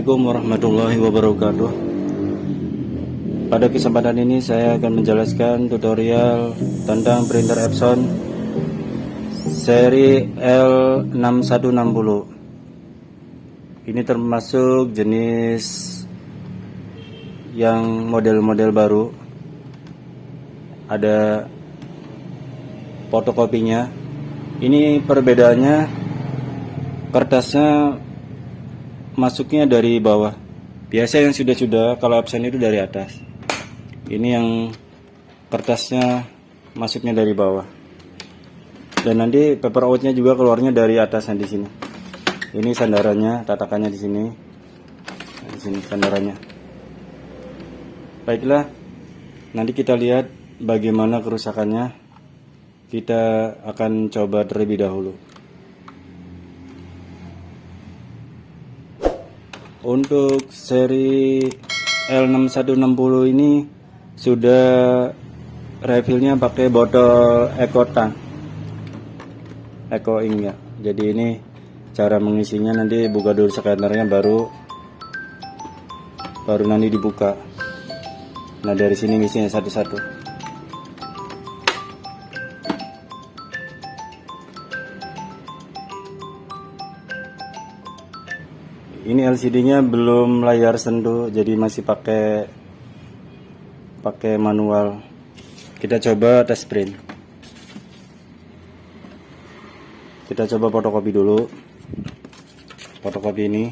Assalamualaikum warahmatullahi wabarakatuh. Pada kesempatan ini saya akan menjelaskan tutorial tentang printer Epson seri L6160. Ini termasuk jenis yang model-model baru. Ada fotokopinya. Ini perbedaannya, kertasnya masuknya dari bawah. Biasa yang sudah kalau Epson itu dari atas. Ini yang kertasnya masuknya dari bawah. Dan nanti paper outnya juga keluarnya dari atasnya di sini. Ini sandarannya, tatakannya di sini. Di sini sandarannya. Baiklah, nanti kita lihat bagaimana kerusakannya. Kita akan coba terlebih dahulu. Untuk seri L6160 ini sudah refillnya pakai botol Eco Tank, Eco Ink ya. Jadi ini cara mengisinya, nanti buka dulu scannernya baru nanti dibuka. Nah dari sini ngisinya satu-satu. Ini LCD-nya belum layar sentuh, jadi masih pakai manual. Kita coba tes print. Kita coba fotokopi dulu. Fotokopi ini.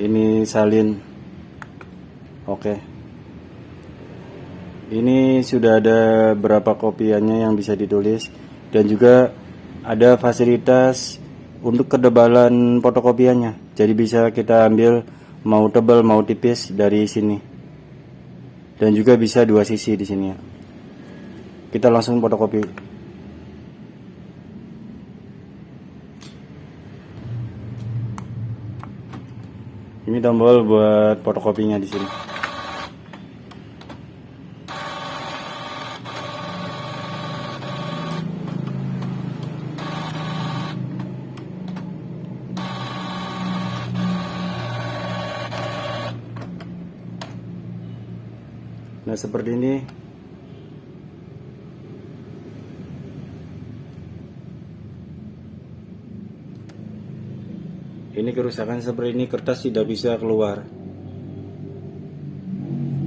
Ini salin. Oke. Ini sudah ada berapa kopiannya yang bisa ditulis, dan juga ada fasilitas untuk ketebalan fotokopiannya. Jadi bisa kita ambil mau tebal mau tipis dari sini. Dan juga bisa dua sisi di sini ya. Kita langsung fotokopi. Ini tombol buat fotokopinya di sini. Nah seperti ini. Ini kerusakan seperti ini, kertas tidak bisa keluar.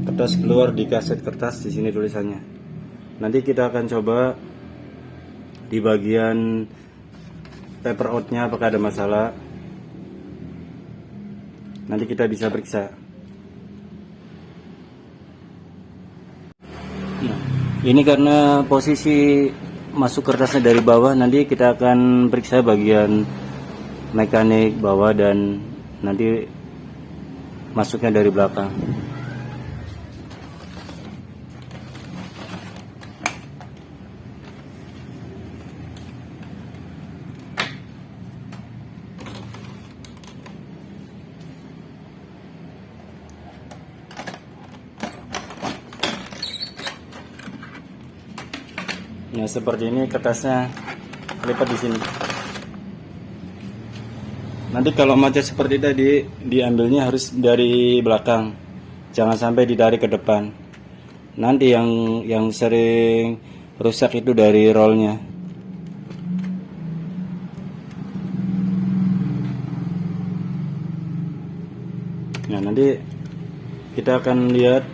Kertas keluar di kaset kertas, di sini tulisannya. Nanti kita akan coba di bagian paper outnya apakah ada masalah. Nanti kita bisa periksa. Ini karena posisi masuk kertasnya dari bawah, nanti kita akan periksa bagian mekanik bawah dan nanti masuknya dari belakang. Nah seperti ini, kertasnya lipat di sini. Nanti kalau macet seperti tadi, diambilnya harus dari belakang, jangan sampai ditarik ke depan. Nanti yang sering rusak itu dari rollnya. Nah nanti kita akan lihat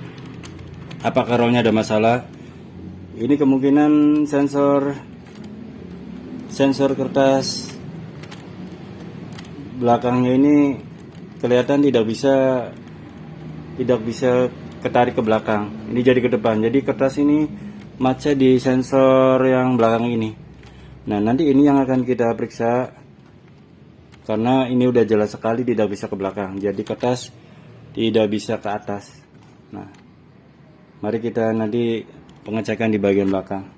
apakah rollnya ada masalah. Ini kemungkinan sensor kertas belakangnya ini kelihatan tidak bisa ketarik ke belakang. Ini jadi ke depan. Jadi kertas ini macet di sensor yang belakang ini. Nah nanti ini yang akan kita periksa, karena ini udah jelas sekali tidak bisa ke belakang. Jadi kertas tidak bisa ke atas. Nah mari kita nanti pengecekan di bagian belakang.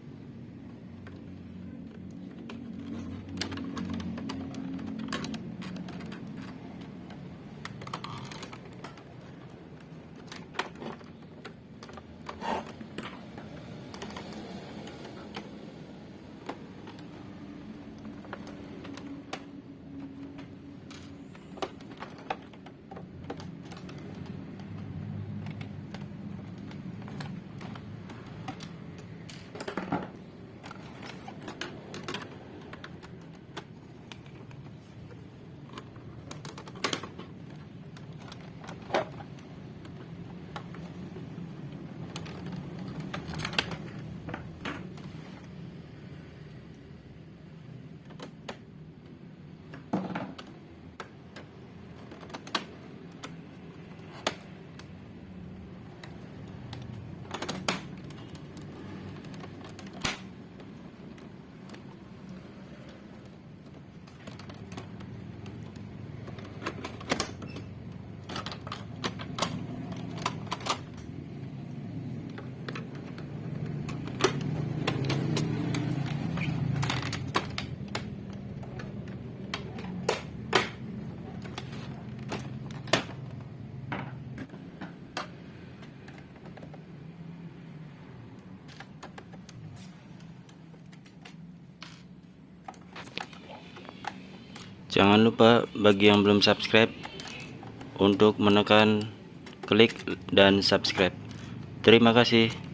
Jangan lupa bagi yang belum subscribe untuk menekan klik dan subscribe. Terima kasih.